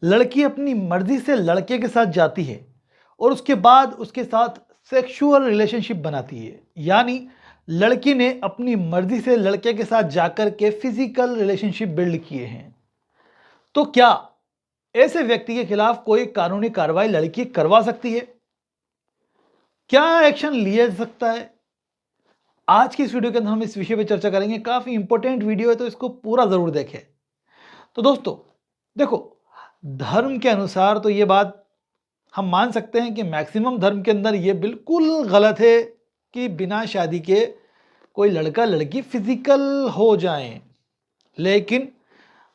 लड़की अपनी मर्जी से लड़के के साथ जाती है और उसके बाद उसके साथ सेक्सुअल रिलेशनशिप बनाती है, यानी लड़की ने अपनी मर्जी से लड़के के साथ जाकर के फिजिकल रिलेशनशिप बिल्ड किए हैं, तो क्या ऐसे व्यक्ति के खिलाफ कोई कानूनी कार्रवाई लड़की करवा सकती है? क्या एक्शन लिया जा सकता है? आज की इस वीडियो के अंदर हम इस विषय पर चर्चा करेंगे। काफी इंपॉर्टेंट वीडियो है, तो इसको पूरा जरूर देखें। तो दोस्तों देखो, धर्म के अनुसार तो ये बात हम मान सकते हैं कि मैक्सिमम धर्म के अंदर ये बिल्कुल गलत है कि बिना शादी के कोई लड़का लड़की फिजिकल हो जाएं। लेकिन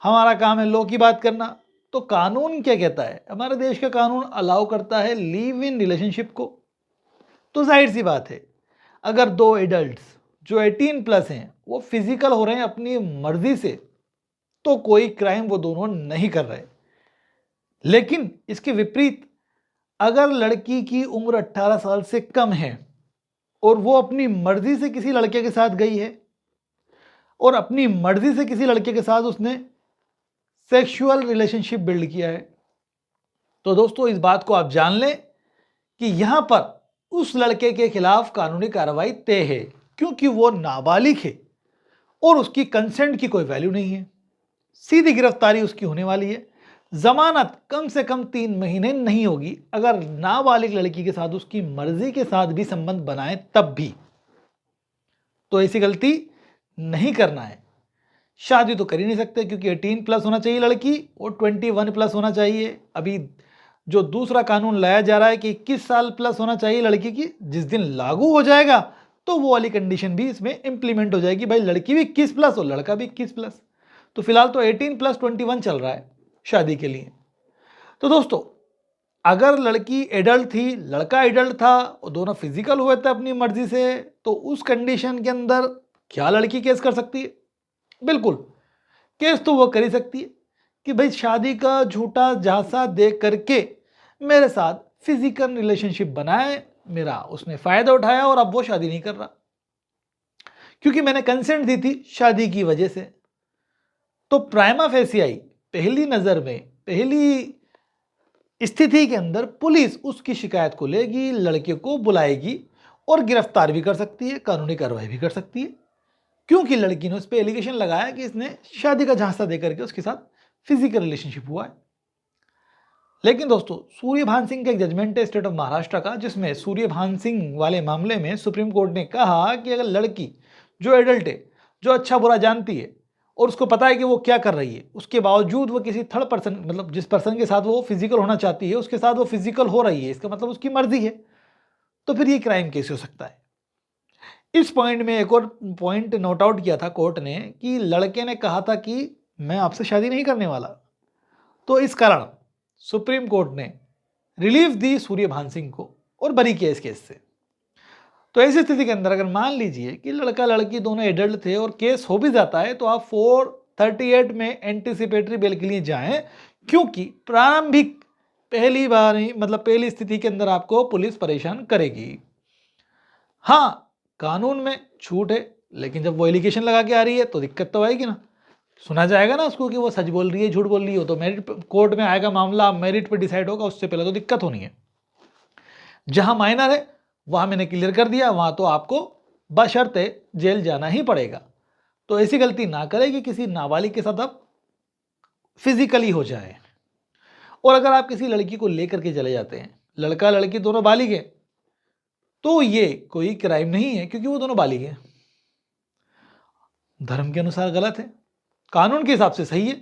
हमारा काम है लॉ की बात करना। तो कानून क्या कहता है? हमारे देश का कानून अलाउ करता है लिव इन रिलेशनशिप को। तो जाहिर सी बात है, अगर दो एडल्ट्स जो 18+ हैं वो फिजिकल हो रहे हैं अपनी मर्जी से, तो कोई क्राइम वो दोनों नहीं कर रहे। लेकिन इसके विपरीत, अगर लड़की की उम्र 18 साल से कम है और वो अपनी मर्जी से किसी लड़के के साथ गई है और अपनी मर्जी से किसी लड़के के साथ उसने सेक्सुअल रिलेशनशिप बिल्ड किया है, तो दोस्तों इस बात को आप जान लें कि यहां पर उस लड़के के खिलाफ कानूनी कार्रवाई तय है, क्योंकि वो नाबालिग है और उसकी कंसेंट की कोई वैल्यू नहीं है। सीधी गिरफ्तारी उसकी होने वाली है। जमानत कम से कम 3 महीने नहीं होगी अगर नाबालिग लड़की के साथ उसकी मर्जी के साथ भी संबंध बनाए तब भी। तो ऐसी गलती नहीं करना है। शादी तो कर ही नहीं सकते, क्योंकि 18+ होना चाहिए लड़की और 21+ होना चाहिए। अभी जो दूसरा कानून लाया जा रहा है कि 21 साल प्लस होना चाहिए लड़की की, जिस दिन लागू हो जाएगा तो वो वाली कंडीशन भी इसमें इंप्लीमेंट हो जाएगी। भाई लड़की भी 21+ और लड़का भी 21+। तो फिलहाल तो 18+ 21 चल रहा है शादी के लिए। तो दोस्तों, अगर लड़की एडल्ट थी, लड़का एडल्ट था और दोनों फिजिकल हुए थे अपनी मर्जी से, तो उस कंडीशन के अंदर क्या लड़की केस कर सकती है? बिल्कुल, केस तो वो कर ही सकती है कि भाई शादी का झूठा झांसा दे करके मेरे साथ फिजिकल रिलेशनशिप बनाए, मेरा उसने फायदा उठाया और अब वो शादी नहीं कर रहा क्योंकि मैंने कंसेंट दी थी शादी की वजह से। तो प्राइमा फेसियाई, पहली नजर में, पहली स्थिति के अंदर पुलिस उसकी शिकायत को लेगी, लड़के को बुलाएगी और गिरफ्तार भी कर सकती है, कानूनी कार्रवाई भी कर सकती है, क्योंकि लड़की ने उस पर एलिगेशन लगाया कि इसने शादी का झांसा देकर के उसके साथ फिजिकल रिलेशनशिप हुआ है। लेकिन दोस्तों, सूर्यभान सिंह का एक जजमेंट है स्टेट ऑफ महाराष्ट्र का, जिसमें सूर्यभान सिंह वाले मामले में सुप्रीम कोर्ट ने कहा कि अगर लड़की जो एडल्ट है, जो अच्छा बुरा जानती है और उसको पता है कि वो क्या कर रही है, उसके बावजूद वो किसी थर्ड पर्सन, मतलब जिस पर्सन के साथ वो फिजिकल होना चाहती है उसके साथ वो फिजिकल हो रही है, इसका मतलब उसकी मर्जी है, तो फिर ये क्राइम केस हो सकता है। इस पॉइंट में एक और पॉइंट नोट आउट किया था कोर्ट ने कि लड़के ने कहा था कि मैं आपसे शादी नहीं करने वाला। तो इस कारण सुप्रीम कोर्ट ने रिलीफ दी सूर्यभान सिंह को और बरी किया इस केस से। तो ऐसी स्थिति के अंदर अगर मान लीजिए कि लड़का लड़की दोनों एडल्ट थे और केस हो भी जाता है, तो आप 438 में एंटीसिपेटरी बेल के लिए जाएं, क्योंकि प्रारंभिक पहली बार ही, मतलब पहली स्थिति के अंदर आपको पुलिस परेशान करेगी। हाँ, कानून में छूट है, लेकिन जब वो एलिगेशन लगा के आ रही है तो दिक्कत तो आएगी ना। सुना जाएगा ना उसको कि वो सच बोल रही है, झूठ बोल रही है, तो मेरिट कोर्ट में आएगा मामला, मेरिट पे डिसाइड होगा, उससे पहले तो दिक्कत होनी है। जहां माइनर है वहां मैंने क्लियर कर दिया, वहां तो आपको बशर्ते जेल जाना ही पड़ेगा। तो ऐसी गलती ना करें कि किसी नाबालिग के साथ आप फिजिकली हो जाए। और अगर आप किसी लड़की को लेकर के चले जाते हैं, लड़का लड़की दोनों बालिग है, तो ये कोई क्राइम नहीं है, क्योंकि वो दोनों बालिग हैं। धर्म के अनुसार गलत है, कानून के हिसाब से सही है।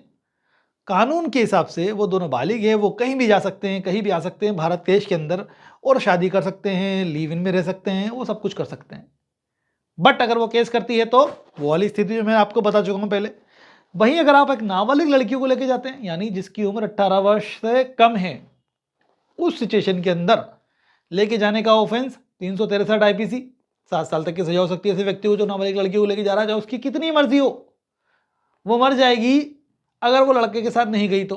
कानून के हिसाब से वो दोनों बालिग है, वो कहीं भी जा सकते हैं, कहीं भी आ सकते हैं भारत देश के अंदर और शादी कर सकते हैं, लिव इन में रह सकते हैं, वो सब कुछ कर सकते हैं। बट अगर वो केस करती है तो वो वाली स्थिति जो मैं आपको बता चुका हूं पहले। वहीं अगर आप एक नाबालिग लड़की को लेके जाते हैं, यानी जिसकी उम्र 18 वर्ष से कम है, उस सिचुएशन के अंदर लेके जाने का ऑफेंस 363 आईपीसी, 7 साल तक की सजा हो सकती है ऐसे व्यक्ति को जो नाबालिग लड़की को लेके जा रहा है, चाहे उसकी कितनी मर्जी हो। वो मर जाएगी अगर वो लड़के के साथ नहीं गई तो,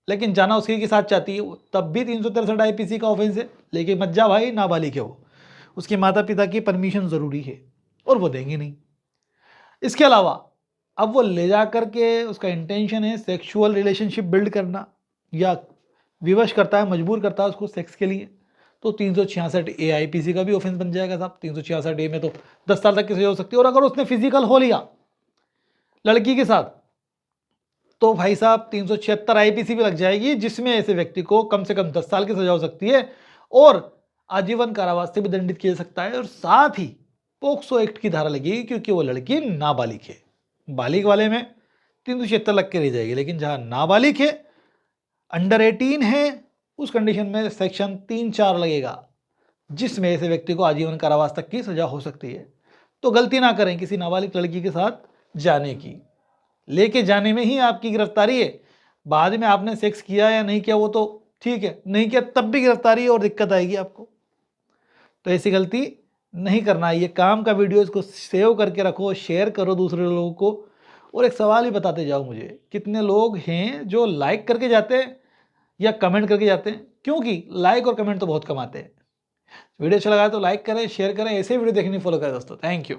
लेकिन जाना उसके के साथ चाहती है तब भी 363 आईपीसी का ऑफेंस है। लेकिन मत जा भाई, नाबालिग है वो, उसके माता पिता की परमिशन ज़रूरी है और वो देंगे नहीं। इसके अलावा अब वो ले जा करके उसका इंटेंशन है सेक्सुअल रिलेशनशिप बिल्ड करना, या विवश करता है, मजबूर करता है उसको सेक्स के लिए, तो 366 ए आईपीसी का भी ऑफेंस बन जाएगा साहब। 366 ए में तो 10 साल तक की सजा हो सकती है। और अगर उसने फिजिकल हो लिया लड़की के साथ तो भाई साहब 376 आईपीसी भी लग जाएगी, जिसमें ऐसे व्यक्ति को कम से कम 10 साल की सजा हो सकती है और आजीवन कारावास से भी दंडित किया जा सकता है। और साथ ही पोक्सो एक्ट की धारा लगेगी, क्योंकि वो लड़की नाबालिग है। बालिग वाले में 376 लग के रह जाएगी, लेकिन जहां नाबालिग है, अंडर 18 है, उस कंडीशन में सेक्शन 3(4) लगेगा, जिसमें ऐसे व्यक्ति को आजीवन कारावास तक की सजा हो सकती है। तो गलती ना करें किसी नाबालिग लड़की के साथ जाने की। लेके जाने में ही आपकी गिरफ्तारी है। बाद में आपने सेक्स किया या नहीं किया वो तो ठीक है, नहीं किया तब भी गिरफ्तारी है और दिक्कत आएगी आपको। तो ऐसी गलती नहीं करना है। ये काम का वीडियो, इसको सेव करके रखो, शेयर करो दूसरे लोगों को। और एक सवाल ही बताते जाओ मुझे, कितने लोग हैं जो लाइक करके जाते हैं या कमेंट करके जाते हैं? क्योंकि लाइक और कमेंट तो बहुत कम आते हैं। वीडियो अच्छा लगा तो लाइक करें, शेयर करें। ऐसे वीडियो देखने फॉलो करें दोस्तों। Thank you.